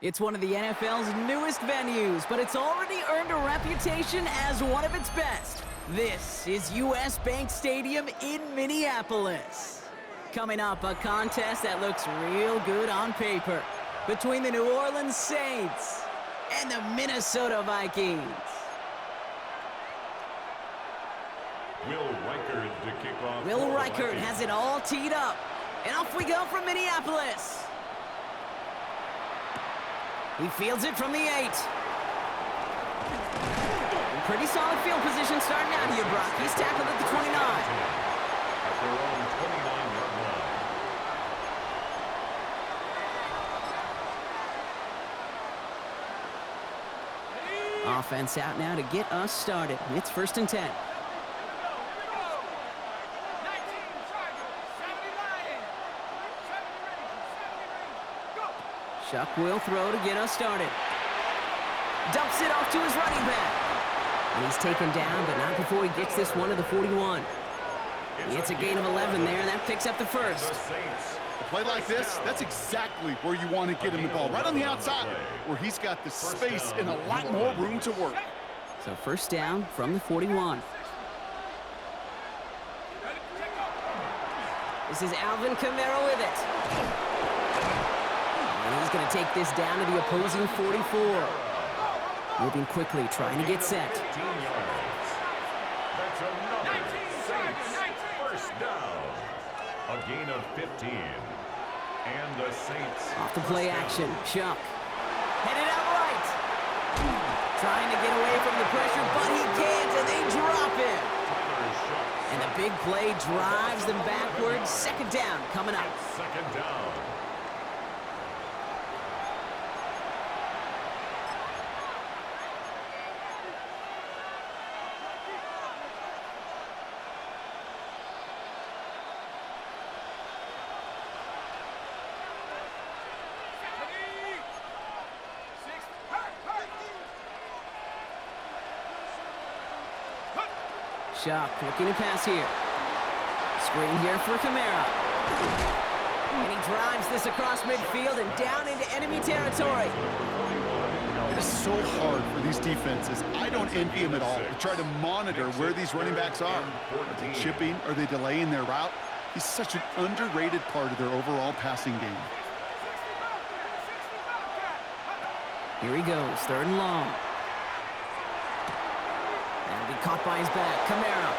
It's one of the NFL's newest venues, but it's already earned a reputation as one of its best. This is US Bank Stadium in Minneapolis. Coming up, a contest that looks real good on paper between the New Orleans Saints and the Minnesota Vikings. Will Reichert has it all teed up. And off we go from Minneapolis. He fields it from the 8. Pretty solid field position starting out here, Brock. He's tackled at the 29. At their own 29-yard line. Offense out now to get us started. It's 1st and 10. Chuck will throw to get us started. Dumps it off to his running back. And he's taken down, but not before he gets this one to the 41. It's a gain of 11 there, and that picks up the first. A play like this, that's exactly where you want to get him the ball. Right on the outside, where he's got the space and a lot more room to work. So 1st down from the 41. This is Alvin Kamara with it. And he's going to take this down to the opposing 44. Moving quickly, trying to get set. That's another Saints first down. A gain of 15. And the Saints Off the play action, Chuck. Headed out right. Trying to get away from the pressure, but he can't, and they drop him. And the big play drives them backwards. 2nd down coming up. 2nd down. Chuck looking to pass here. Screen here for Kamara. And he drives this across midfield and down into enemy territory. It is so hard for these defenses. I don't envy them at all. To try to monitor where these running backs are. Are they chipping? Are they delaying their route? He's such an underrated part of their overall passing game. Here he goes, 3rd and long. That'll be caught by his back, Kamara.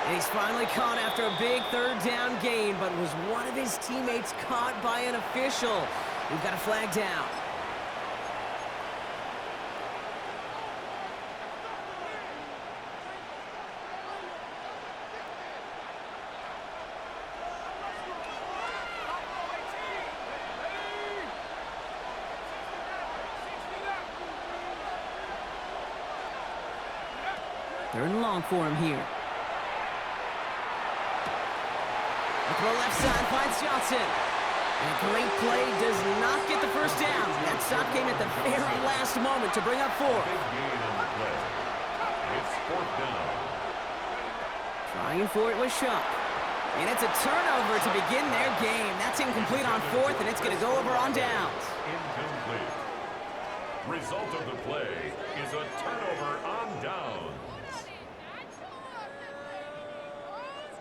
And he's finally caught after a big 3rd down gain, but was one of his teammates caught by an official. We've got a flag down. Third and long for him here. The throw left side finds Johnson. And a great play does not get the 1st down. That stop came at the very last moment to bring up 4. Big gain on the play. It's 4th down. Trying for it with Shuck. And it's a turnover to begin their game. That's incomplete on 4th, and it's going to go over on downs. Incomplete. Result of the play is a turnover on downs.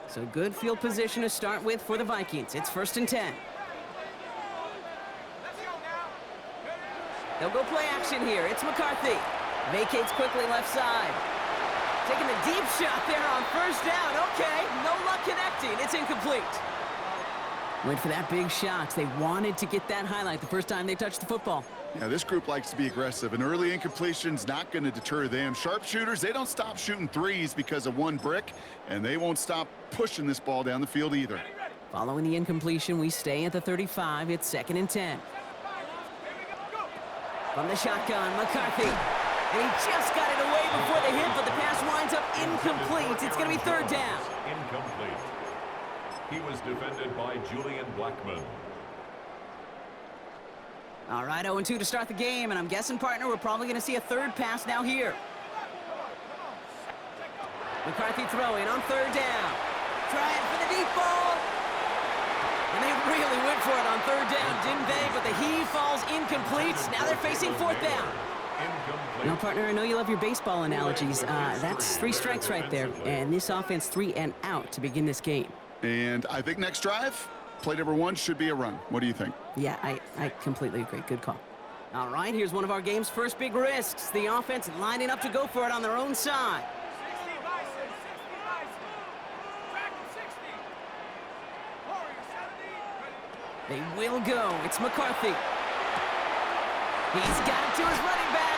So good field position to start with for the Vikings. It's 1st and 10. They'll go play action here. It's McCarthy. Vacates quickly left side. Taking a deep shot there on 1st down. Okay, no luck connecting. It's incomplete. Went for that big shot. They wanted to get that highlight the first time they touched the football. Yeah, this group likes to be aggressive. An early incompletion's not going to deter them. Sharpshooters, they don't stop shooting threes because of one brick, and they won't stop pushing this ball down the field either. Following the incompletion, we stay at the 35. It's 2nd and 10. From the shotgun, McCarthy. And he just got it away before the hit, but the pass winds up incomplete. It's going to be 3rd down. Incomplete. He was defended by Julian Blackman. All right, 0-2 to start the game, and I'm guessing, partner, we're probably going to see a 3rd pass now here. McCarthy throwing on 3rd down. Trying for the deep ball. And they really went for it on third down, didn't they? But the heave falls incomplete. Now they're facing fourth down. Now, partner, I know you love your baseball analogies. That's 3 strikes right there. And this offense 3 and out to begin this game. And I think next drive, play number 1 should be a run. What do you think? Yeah, I completely agree. Good call. All right, here's one of our game's first big risks. The offense lining up to go for it on their own side. 60 Bison, 60 Bison. Track at 60. Warrior 70. They will go. It's McCarthy. He's got it to his running back.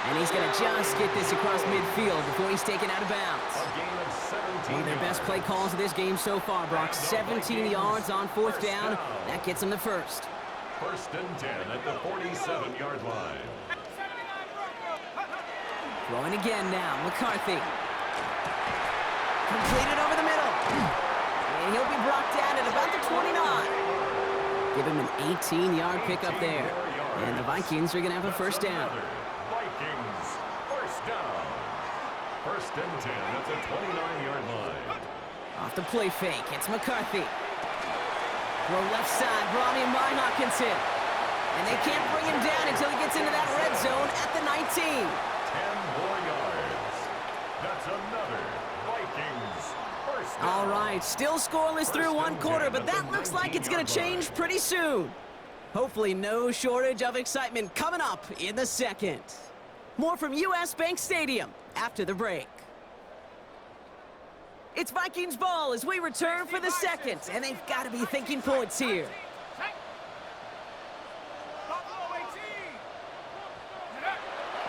And he's going to just get this across midfield before he's taken out of bounds. One of their best play calls of this game so far, Brock. 17 yards on fourth down. That gets him the first. First and 10 at the 47-yard line. Throwing again now, McCarthy. Completed over the middle. And he'll be brought down at about the 29. Give him an 18-yard pickup there. And the Vikings are going to have a first down. Vikings, first down. First and 10 at the 29-yard line. Off the play fake, it's McCarthy. Throw left side, brought in by Hawkinson. And they can't bring him down until he gets into that red zone at the 19. 10 more yards. That's another Vikings first down. All right, still scoreless through one quarter, but that looks like it's going to change pretty soon. Hopefully no shortage of excitement coming up in the second. More from US Bank Stadium after the break. It's Vikings ball as we return for the second, and they've got to be thinking points here.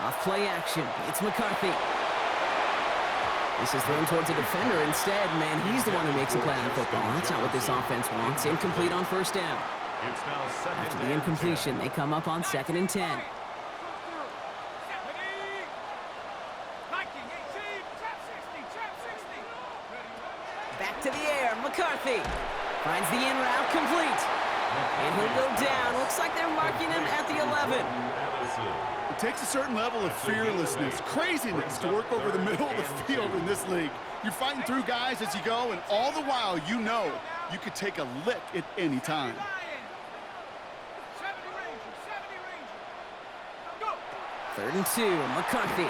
Off play action, it's McCarthy. This is thrown towards a defender instead. Man, he's the one who makes a play on the football. That's not what this offense wants. Incomplete on first down. After the incompletion, they come up on 2nd and 10. Back to the air, McCarthy finds the in route complete. And he'll go down. Looks like they're marking him at the 11. It takes a certain level of fearlessness, craziness to work over the middle of the field in this league. You're fighting through guys as you go, and all the while you know you could take a lick at any time. 3rd and 2, McCarthy.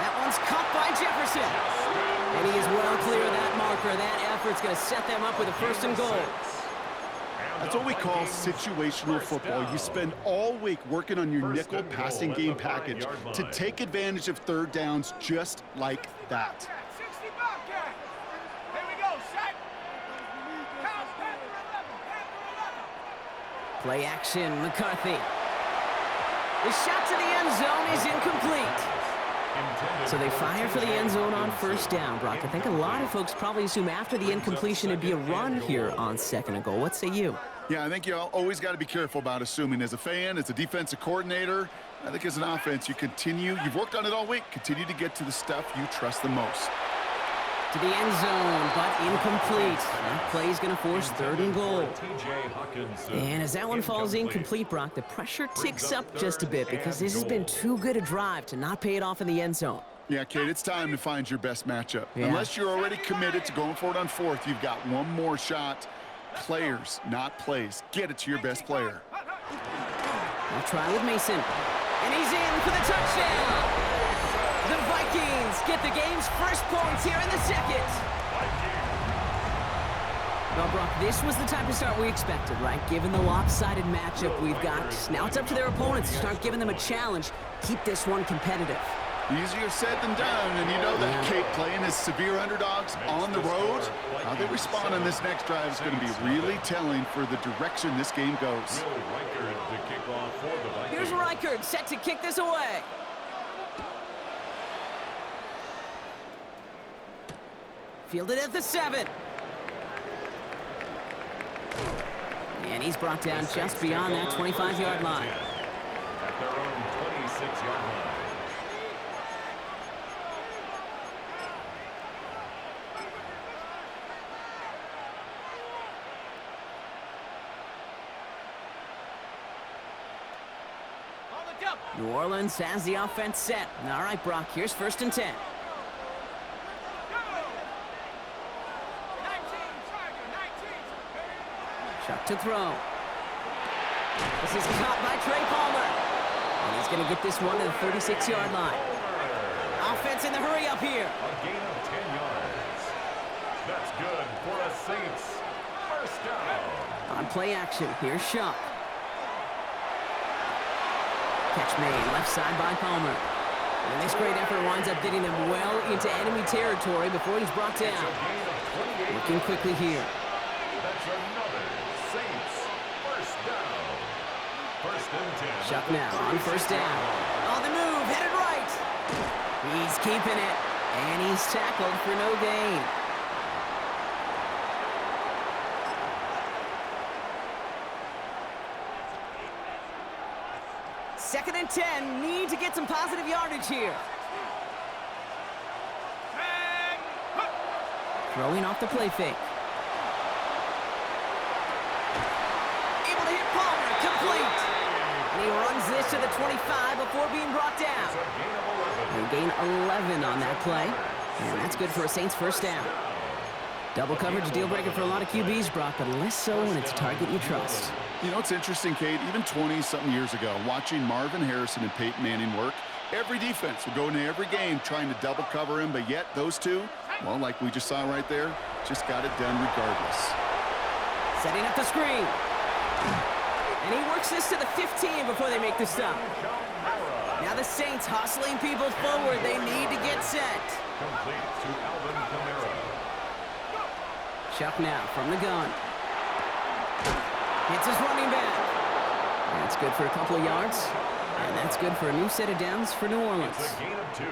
That one's caught by Jefferson. And he is well clear of that marker. That effort's going to set them up with a 1st and goal. That's what we call situational football. You spend all week working on your nickel passing game package to take advantage of third downs just like that. Play action, McCarthy. The shot to the end zone is incomplete. So they fire for the end zone on 1st down, Brock. I think a lot of folks probably assume after the incompletion it'd be a run here on 2nd and goal. What say you? Yeah, I think you always got to be careful about assuming. As a fan, as a defensive coordinator, I think as an offense, you've worked on it all week, continue to get to the stuff you trust the most. To the end zone, but incomplete. That play's going to force 3rd and goal. And as that one falls incomplete, Brock, the pressure ticks up just a bit because this has been too good a drive to not pay it off in the end zone. Yeah, Kate, it's time to find your best matchup. Yeah. Unless you're already committed to going for it on 4th, you've got one more shot. Players, not plays. Get it to your best player. I'll try with Mason. And he's in for the touchdown. The Vikings get the game's first points here in the second. Well, Brock, this was the type of start we expected, right? Given the lopsided matchup we've got, now it's up to their opponents to start giving them a challenge. Keep this one competitive. Easier said than done, and you know that, Kate, playing as severe underdogs on the road, how they respond on this next drive is going to be really telling for the direction this game goes. Here's Reichard set to kick this away. Fielded at the 7. And he's brought down just beyond that 25-yard line. At their own 26-yard line. New Orleans has the offense set. All right, Brock, here's 1st and 10. Chuck to throw. This is caught by Trey Palmer. And he's going to get this one to the 36-yard line. Offense in the hurry up here. A gain of 10 yards. That's good for a Saints first down. On play action, here's Shuck. Catch made, left side by Palmer. And this great effort winds up getting them well into enemy territory before he's brought down. Looking quickly here. That's another Saints first down. First and 10. Shuck now on first down. On the move, headed right. He's keeping it, and he's tackled for no gain. Second and 10, need to get some positive yardage here. Throwing off the play fake. Able to hit Palmer, complete. And he runs this to the 25 before being brought down. They gain 11 on that play, and that's good for a Saints first down. Double coverage, deal breaker for a lot of QBs, Brock, but less so when it's a target you trust. You know, it's interesting, Kate, even 20-something years ago, watching Marvin Harrison and Peyton Manning work, every defense would go into every game trying to double cover him, but yet those two, well, like we just saw right there, just got it done regardless. Setting up the screen. And he works this to the 15 before they make the stop. Now the Saints hustling people forward. They need to get set. Complete to Alvin Kamara. Chuck now from the gun. Hits his running back. That's good for a couple of yards. And that's good for a new set of downs for New Orleans. It's a gain of 2.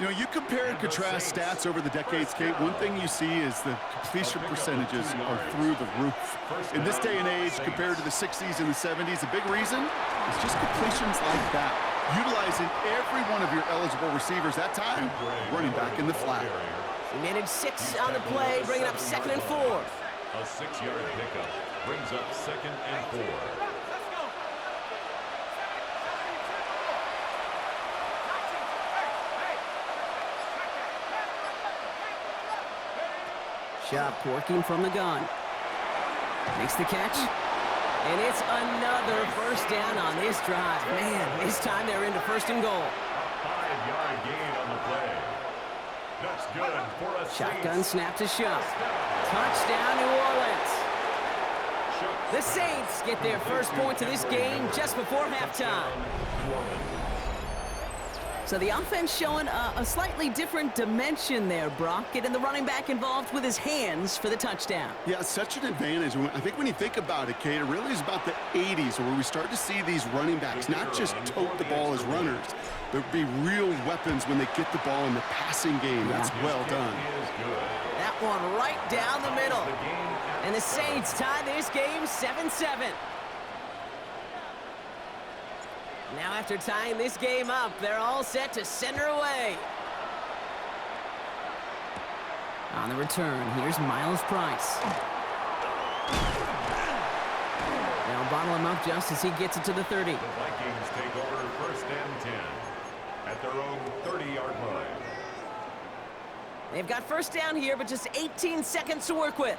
You know, you compare and contrast stats over the decades, Kate. One thing you see is the completion percentages are through the roof. In this day and age, compared to the 60s and the 70s, a big reason is just completions like that. Utilizing every one of your eligible receivers that time, running back in the flat. He managed 6 on the play, bringing up second and 4. A 6-yard pickup brings up second and 4. Shuck working from the gun. Makes the catch. And it's another first down on this drive. Man, this time they're into first and goal. A 5-yard gain on the play. That's good for a Shotgun snap to Shuck. Touchdown, New Orleans. The Saints get their first points of this game just before halftime. So the offense showing a slightly different dimension there, Brock. Getting the running back involved with his hands for the touchdown. Yeah, such an advantage. I think when you think about it, Kate, it really is about the 80s where we start to see these running backs not just tote the ball as runners, but be real weapons when they get the ball in the passing game. That's well done. That one right down the middle. And the Saints tie this game 7-7. Now after tying this game up, they're all set to send her away. On the return, here's Miles Price. They'll bottle him up just as he gets it to the 30. The Vikings take over first and 10 at their own 30-yard line. They've got first down here, but just 18 seconds to work with.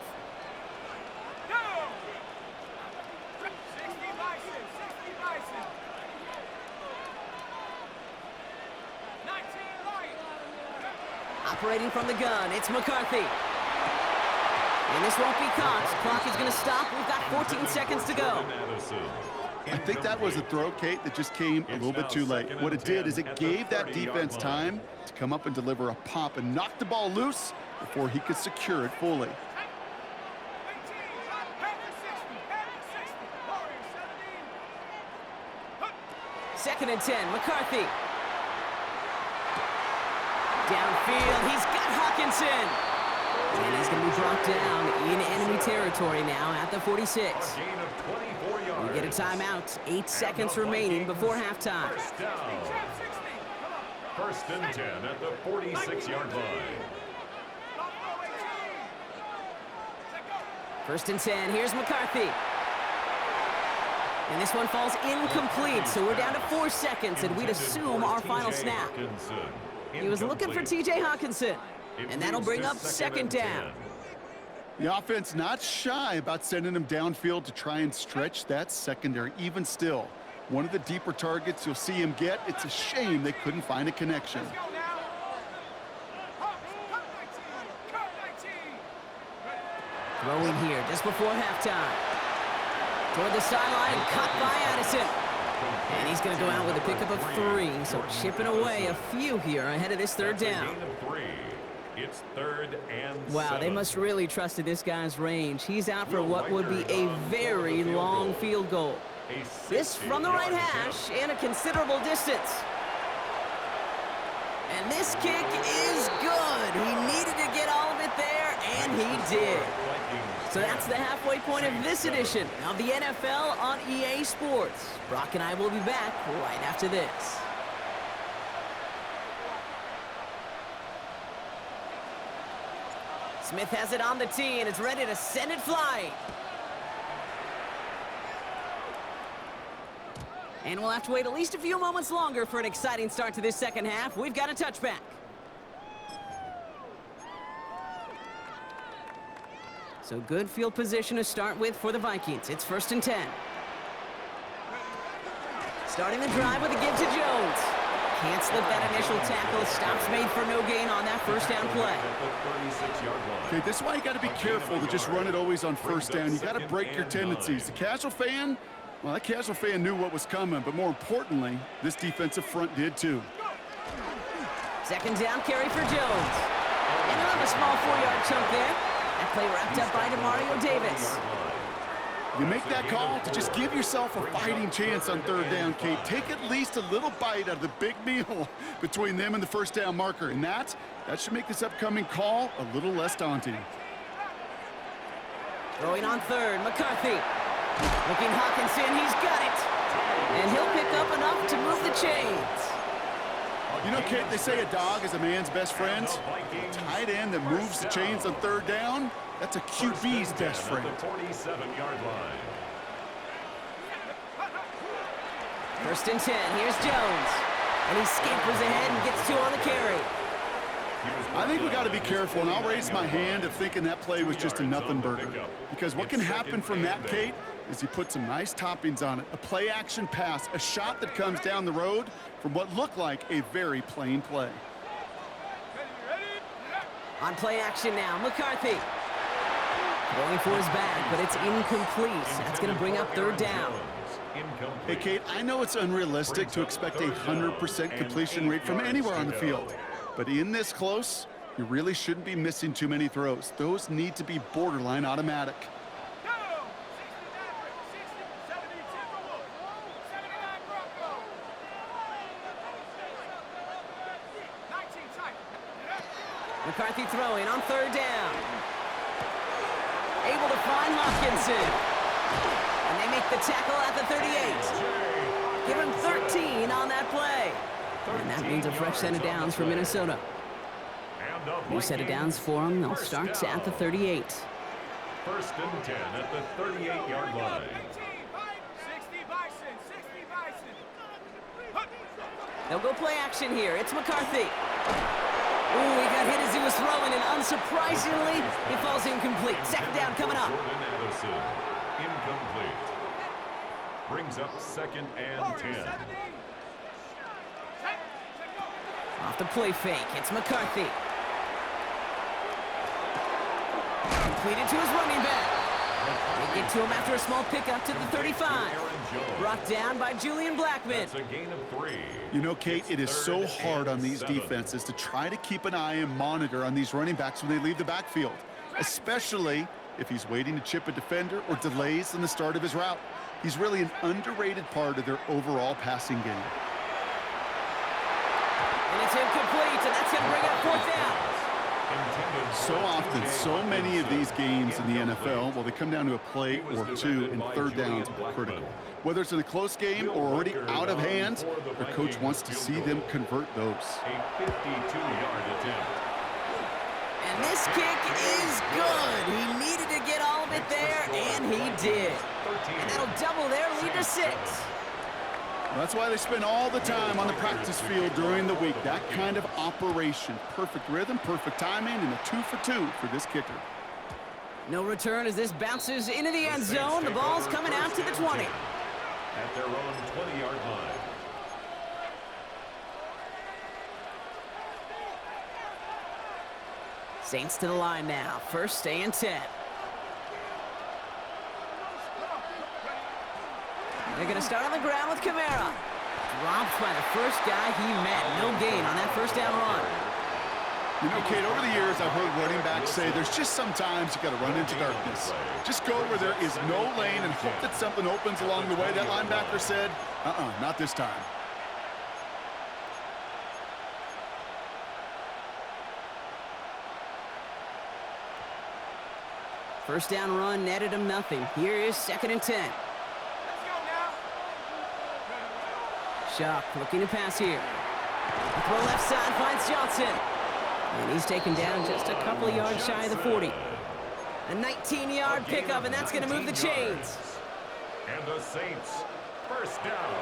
Operating from the gun, it's McCarthy. And this won't be caught. Clock is going to stop. We've got 14 seconds to go. I think that was a throw, Kate, that just came a little bit too late. What it did is it gave that defense time to come up and deliver a pop and knock the ball loose before he could secure it fully. Second and 10, McCarthy. Downfield, he's got Hawkinson. And he's going to be brought down in enemy territory now at the 46. We get a timeout, 8 seconds remaining before halftime. First and 10 at the 46-yard line. First and 10, here's McCarthy. And this one falls incomplete, so we're down to 4 seconds, and we'd assume our final snap. He was looking for T.J. Hawkinson, and that'll bring up second down. The offense not shy about sending him downfield to try and stretch that secondary. Even still, one of the deeper targets you'll see him get. It's a shame they couldn't find a connection. Let's go now. Hawks, cut 19. Cut 19. Throwing here just before halftime. Toward the sideline, caught by Addison. And he's going to go out with a pickup of 3, so chipping away a few here ahead of this third down. It's 3rd and Wow, 7. they must really trusted this guy's range. He's out for what would be a very long field goal. This from the right hash and a considerable distance. And this kick is good. He needed to get all of it there, and he did. So that's the halfway point of this edition of the NFL on EA Sports. Brock and I will be back right after this. Smith has it on the tee and is ready to send it flying. And we'll have to wait at least a few moments longer for an exciting start to this second half. We've got a touchback. So good field position to start with for the Vikings. It's 1st and 10. Starting the drive with a give to Jones. Can't slip that initial tackle. Stops made for no gain on that first down play. Okay, this is why you got to be careful to just run it always on first down. You got to break your tendencies. The casual fan, well, that casual fan knew what was coming, but more importantly, this defensive front did too. Second down carry for Jones. And he'll have a small 4-yard chunk there. That play wrapped up by DeMario Davis. You make that call to just give yourself a fighting chance on third down, Kate. Take at least a little bite out of the big meal between them and the first down marker. And that should make this upcoming call a little less daunting. Throwing on third, McCarthy. Looking Hawkinson, he's got it. And he'll pick up enough to move the chains. You know, Kate, they say a dog is a man's best friend. A tight end that moves the chains on third down, that's a QB's best friend. 47-yard line. 1st and 10, here's Jones. And he scampers ahead and gets 2 on the carry. I think we got to be careful, and I'll raise my hand of thinking that play was just a nothing burger. Because what can happen from that, Kate, is you put some nice toppings on it. A play-action pass, a shot that comes down the road from what looked like a very plain play. On play action now, McCarthy. Going for his back, but it's incomplete. That's going to bring up third down. Hey, Kate, I know it's unrealistic to expect a 100% completion rate from anywhere on the field. But in this close, you really shouldn't be missing too many throws. Those need to be borderline automatic. Go! 60, 70, Timberwolves. 79 Broncos. 19 Titans. McCarthy throwing on third down. Able to find Hawkinson. And they make the tackle at the 38. Give him 13 on that play. And that means a fresh set of downs for Minnesota. New set of downs for them. They'll start at the 38. 1st and 10 at the 38-yard line. 60 Bison. 60 Bison. They'll go play action here. It's McCarthy. Ooh, he got hit as he was throwing, and unsurprisingly, he falls incomplete. Second down coming up. Incomplete. Brings up 2nd and 10. Off the play fake, it's McCarthy. Completed to his running back. They get to him after a small pickup to the 35. Brought down by Julian Blackman. That's a gain of 3. You know, Kate, it is so hard on these defenses to try to keep an eye and monitor on these running backs when they leave the backfield, especially if he's waiting to chip a defender or delays in the start of his route. He's really an underrated part of their overall passing game. And it's incomplete, and that's going to bring up fourth down. So often, so many of these games in the NFL, well, they come down to a play or two, and third downs are critical. Whether it's in a close game or already out of hand, their coach wants to see them convert those. A 52-yard attempt. And this kick is good. He needed to get all of it there, and he did. And that'll double their lead to 6. That's why they spend all the time on the practice field during the week. That kind of operation. Perfect rhythm, perfect timing, and a 2 for 2 for this kicker. No return as this bounces into the end zone. The ball's coming out to the 20. At their own 20-yard line. Saints to the line now. First and 10. They're going to start on the ground with Kamara. Dropped by the first guy he met. No gain on that first down run. You know, Kate, over the years, I've heard running backs say there's just sometimes you got to run into darkness. Just go where there is no lane and hope that something opens along the way. That linebacker said, not this time. First down run netted him nothing. Here is second and 10. Let's go now. Shuck looking to pass here. The throw left side finds Johnson. And he's taken down just a couple of yards shy of the 40. A 19-yard pickup, and that's going to move the chains. And the Saints, first down.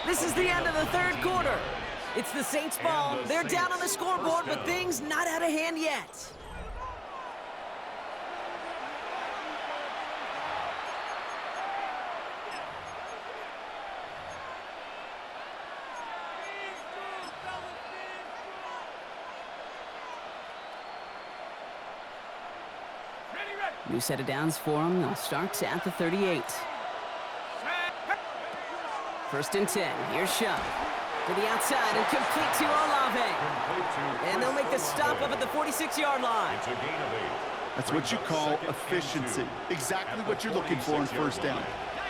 This is the end of the third quarter. It's the Saints' ball. They're down on the scoreboard, but things not out of hand yet. New set of downs for them. They'll start at the 38. First and 10. Here's Shuck. To the outside and complete to Olave. And they'll make the stop up at the 46-yard line. It's a gain of 8. That's what you call efficiency. Exactly what you're looking for on first down.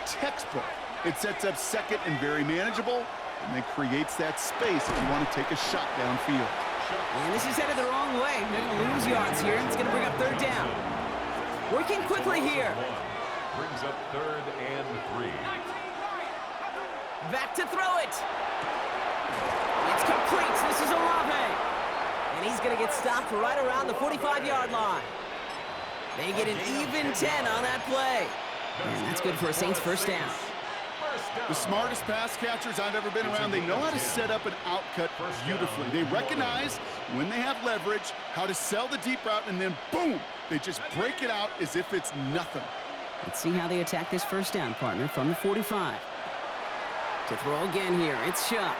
Textbook. It sets up second and very manageable, and then creates that space if you want to take a shot downfield. And this is headed the wrong way. They're going to lose yards here. It's going to bring up third down. Working quickly here. Brings up third and 3. Back to throw it. It's complete. This is Olave. And he's going to get stopped right around the 45-yard line. They get an even 10 on that play. And that's good for a Saints first down. The smartest pass catchers I've ever been around, they know how to set up an outcut beautifully. They recognize when they have leverage, how to sell the deep route, and then boom, they just break it out as if it's nothing. Let's see how they attack this first down, partner, from the 45. To throw again here, it's Shuck.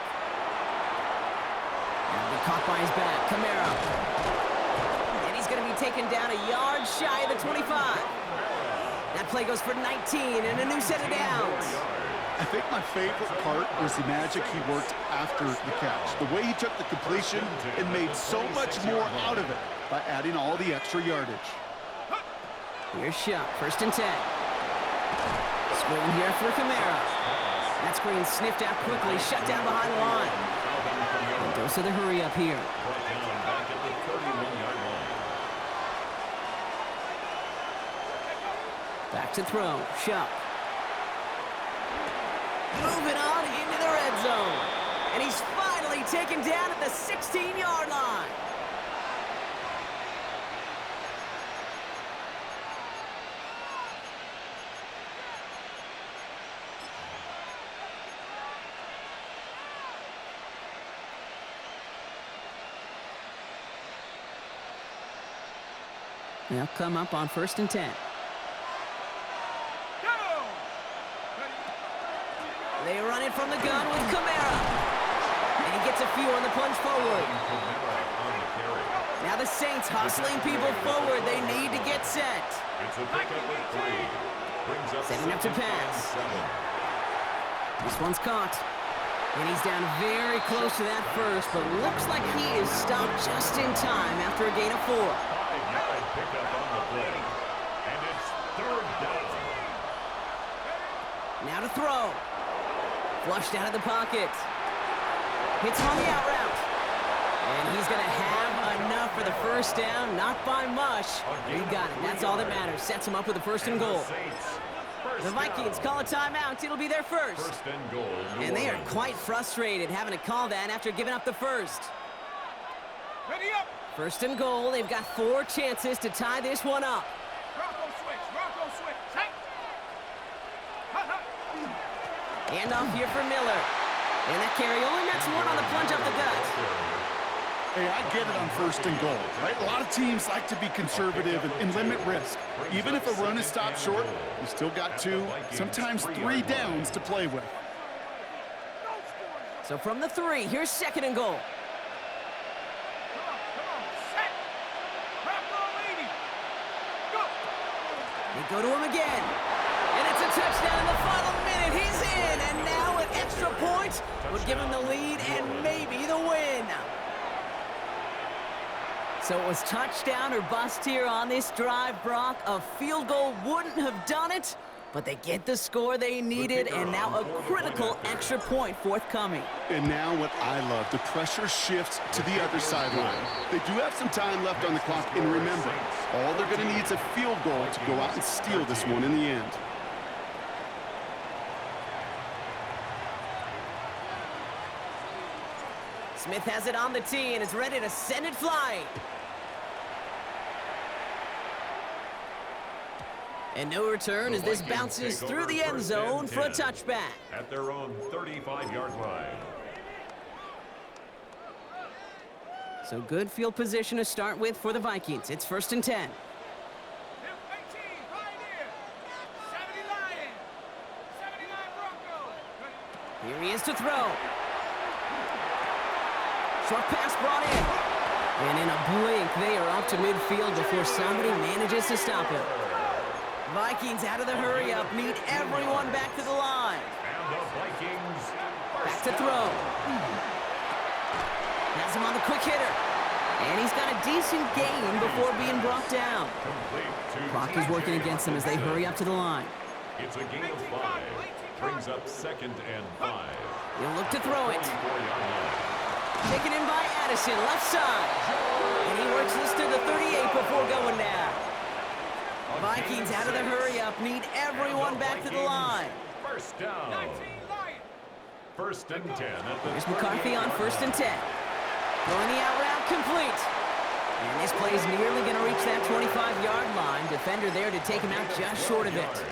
And be caught by his back, Kamara. And he's going to be taken down a yard shy of the 25. That play goes for 19 and a new set of downs. I think my favorite part was the magic he worked after the catch. The way he took the completion and made so much more out of it by adding all the extra yardage. Here's Shuck, first and 10. Screen here for Kamara. That screen sniffed out quickly, shut down behind the line. And goes to the hurry up here. Back to throw, Shuck. Moving on into the red zone. And he's finally taken down at the 16-yard line. They'll come up on first and 10. They run it from the gun with Kamara. And he gets a few on the plunge forward. Now the Saints hustling people forward. They need to get set. Setting up to pass. This one's caught. And he's down very close to that first, but looks like he is stopped just in time after a gain of 4. And it's third down. Now to throw. Flushed out of the pocket. Hits on the out route. And he's going to have enough for the first down. Not by much. He got it. That's all that matters. Sets him up with a first and goal. The Vikings call a timeout. It'll be their first. First and goal. And they are quite frustrated having to call that after giving up the first. Ready up. First and goal. They've got 4 chances to tie this one up. Rocco switch. Rocco switch. Hey. Handoff here for Miller. And that carry only nets one on the plunge up the gut. Hey, I get it on 1st and goal, right? A lot of teams like to be conservative and limit risk. Even if a run is stopped short, you still got 2, sometimes 3 downs to play with. So from the 3, here's 2nd and goal. They go to him again. And it's a touchdown in the final minute. He's in, and now an extra point would give him the lead and maybe the win. So it was touchdown or bust here on this drive, Brock. A field goal wouldn't have done it, but they get the score they needed, and now a critical extra point forthcoming. And now what I love, the pressure shifts to the other sideline. They do have some time left on the clock, and remember, all they're going to need is a field goal to go out and steal this one in the end. Smith has it on the tee and is ready to send it flying. And no return as this bounces through the end zone for a touchback. At their own 35-yard line. So good field position to start with for the Vikings. It's 1st and 10. Here he is to throw. Short pass brought in. And in a blink, they are up to midfield before somebody manages to stop him. Vikings out of the hurry-up, need everyone back to the line. And the Vikings Back to throw. Has him on the quick hitter. And he's got a decent gain before being brought down. Clock is working against them as they hurry up to the line. It's a gain of 5. Brings up 2nd and 5. He'll look to throw it. 44-yard line. Taken in by Addison, left side. And he works this to the 38 before going down. Vikings out of the hurry-up, need everyone back to the line. 1st down. 1st and 10. Here's McCarthy on 1st and 10. Throwing the out route complete. And this play is nearly going to reach that 25-yard line. Defender there to take him out just short of it.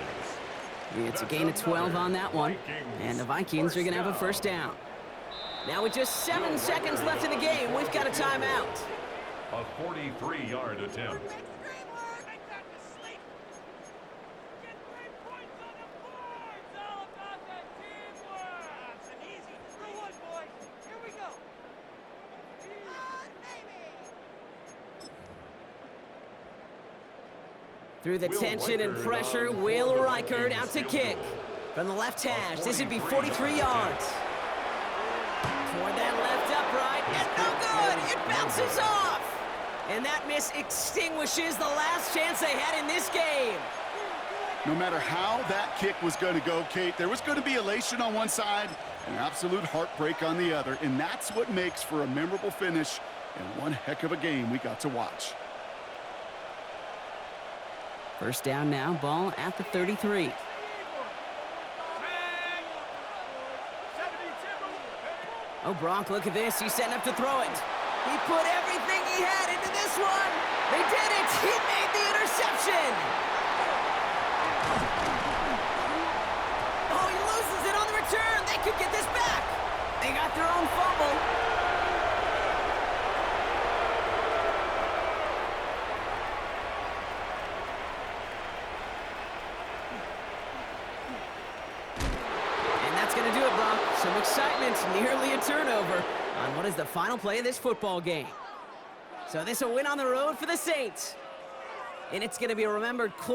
It's a gain of 12 on that one. And the Vikings are going to have a 1st down. Now with just 7 seconds left in the game, we've got a timeout. A 43-yard attempt. Through the tension and pressure, Will Reichard out to kick. From the left hash, this would be 43 yards. Toward that left upright, and no good! It bounces off! And that miss extinguishes the last chance they had in this game. No matter how that kick was going to go, Kate, there was going to be elation on one side and absolute heartbreak on the other, and that's what makes for a memorable finish and one heck of a game we got to watch. 1st down now, ball at the 33. Oh, Brock, look at this. He's setting up to throw it. He put everything he had into this one. They did it. He made the interception. Oh, he loses it on the return. They could get this back. They got their own fumble. Going to do it, Brock. Some excitement, nearly a turnover on what is the final play of this football game. So this a win on the road for the Saints. And it's going to be remembered quite